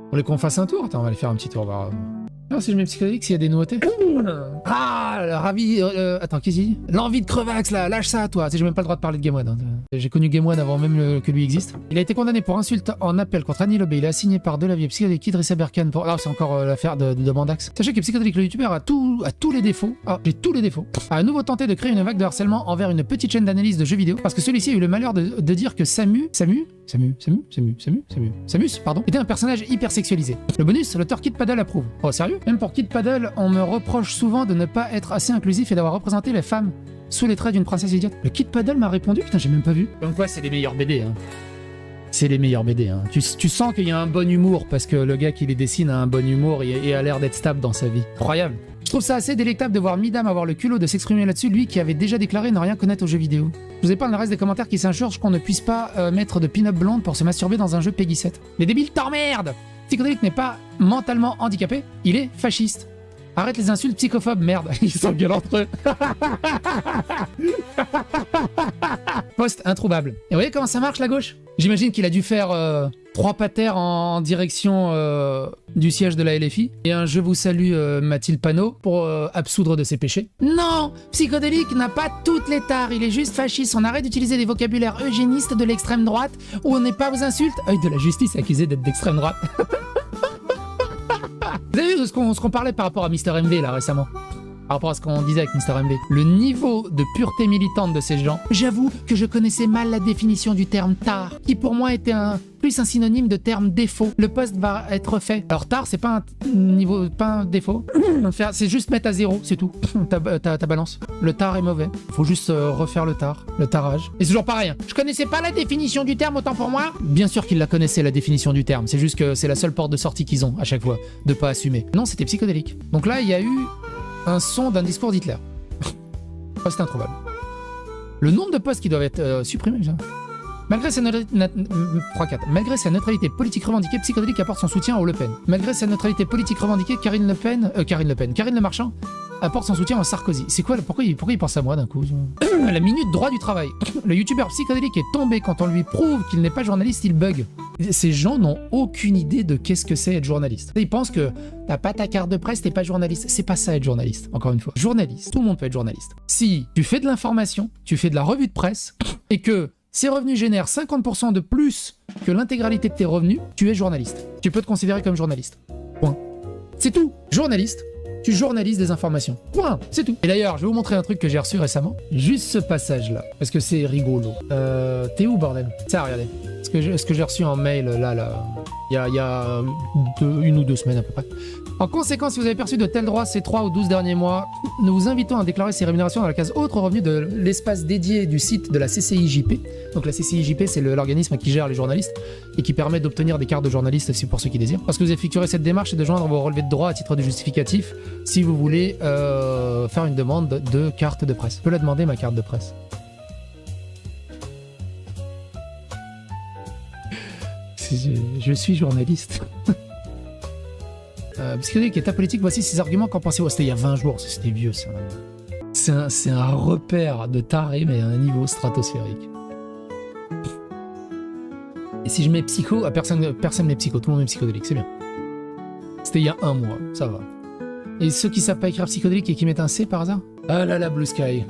Vous voulez qu'on fasse un tour? Attends, on va aller faire un petit tour. Voir. Alors, si je mets psychédélique, s'il y a des nouveautés. Ah, ravi. Attends, qu'est-ce qu'il dit? L'envie de crevax, là, lâche ça, toi. Tu sais, j'ai même pas le droit de parler de Game One. Hein. J'ai connu Game One avant même que lui existe. Il a été condamné pour insulte en appel contre Annie Lobé. Il est assigné par Delavier, psychédélique, Idrissa Berkane pour. Ah, c'est encore l'affaire de Mandax. Sachez que Psychédélique, le youtubeur, a tous les défauts. Ah, j'ai tous les défauts. A à nouveau tenté de créer une vague de harcèlement envers une petite chaîne d'analyse de jeux vidéo parce que celui-ci a eu le malheur de dire que Samus, pardon, était un personnage hyper sexualisé. Le bonus, l'auteur Kid Paddle approuve. Oh, sérieux? Même pour Kid Paddle, on me reproche souvent de ne pas être assez inclusif et d'avoir représenté les femmes sous les traits d'une princesse idiote. Le Kid Paddle m'a répondu, putain, j'ai même pas vu. Comme quoi, c'est les meilleurs BD, hein. C'est les meilleurs BD, hein. Tu sens qu'il y a un bon humour parce que le gars qui les dessine a un bon humour et a l'air d'être stable dans sa vie. Incroyable. Je trouve ça assez délectable de voir Midam avoir le culot de s'exprimer là-dessus, lui qui avait déjà déclaré ne rien connaître aux jeux vidéo. Je vous épargne le reste des commentaires qui s'insurgent qu'on ne puisse pas mettre de pin-up blonde pour se masturber dans un jeu Peggy 7. Les débiles t'emmerdent! Psychédélique n'est pas mentalement handicapé, il est fasciste. Arrête les insultes psychophobes, merde. Ils s'engueulent entre eux. Poste introuvable. Et vous voyez comment ça marche la gauche? J'imagine qu'il a dû faire 3 patères en direction du siège de la LFI et un je vous salue Mathilde Panot pour absoudre de ses péchés. Non, Psychédélique n'a pas toutes les tares, il est juste fasciste. On arrête d'utiliser des vocabulaires eugénistes de l'extrême droite où on n'est pas aux insultes. Œil de la justice accusé d'être d'extrême droite. Vous avez vu ce qu'on parlait par rapport à Mister MV là récemment? Par rapport à ce qu'on disait avec Mister MV. Le niveau de pureté militante de ces gens. J'avoue que je connaissais mal la définition du terme tard, qui pour moi était plus un synonyme de terme défaut. Le poste va être fait. Alors tard, c'est pas un défaut. C'est juste mettre à 0, c'est tout. ta balance. Le tard est mauvais. Faut juste refaire le tard. Le tarage. Et c'est toujours pareil. Hein. Je connaissais pas la définition du terme, autant pour moi. Bien sûr qu'ils la connaissaient, la définition du terme. C'est juste que c'est la seule porte de sortie qu'ils ont à chaque fois. De pas assumer. Non, c'était psychédélique. Donc là, il y a eu un son d'un discours d'Hitler. Poste introuvable. Le nombre de postes qui doivent être supprimés, ça. Malgré sa neutralité politique revendiquée, Psychédélique apporte son soutien au Le Pen. Malgré sa neutralité politique revendiquée, Karine Le Marchand apporte son soutien à Sarkozy. C'est quoi? Pourquoi il pense à moi d'un coup? La minute droit du travail. Le youtubeur Psychédélique est tombé quand on lui prouve qu'il n'est pas journaliste, il bug. Ces gens n'ont aucune idée de qu'est-ce que c'est être journaliste. Ils pensent que t'as pas ta carte de presse, t'es pas journaliste. C'est pas ça être journaliste, encore une fois. Journaliste, tout le monde peut être journaliste. Si tu fais de l'information, tu fais de la revue de presse, et que ces revenus génèrent 50% de plus que l'intégralité de tes revenus, tu es journaliste. Tu peux te considérer comme journaliste. Point. C'est tout. Journaliste. Tu journalises des informations. Point. C'est tout. Et d'ailleurs, je vais vous montrer un truc que j'ai reçu récemment. Juste ce passage-là. Parce que c'est rigolo. T'es où, bordel? Ça, regardez. Ce que j'ai reçu en mail, là. Il y a 1 ou 2 semaines à peu près. En conséquence, si vous avez perçu de tels droits ces 3 ou 12 derniers mois, nous vous invitons à déclarer ces rémunérations dans la case autres revenus de l'espace dédié du site de la CCIJP. Donc la CCIJP, c'est l'organisme qui gère les journalistes et qui permet d'obtenir des cartes de journalistes aussi pour ceux qui désirent. Parce que vous effectuerez cette démarche et de joindre vos relevés de droits à titre de justificatif si vous voulez faire une demande de carte de presse. Je peux la demander, ma carte de presse. Je suis journaliste. Psychédélique est apolitique, voici ses arguments, qu'en pensez-vous? C'était il y a 20 jours, c'était vieux ça. C'est un repère de taré, mais à un niveau stratosphérique. Et si je mets psycho, personne met psycho, tout le monde met psychédélique, c'est bien. C'était il y a 1 mois, ça va. Et ceux qui savent pas écrire psychédélique et qui mettent un C par hasard? Ah là là, Blue Sky.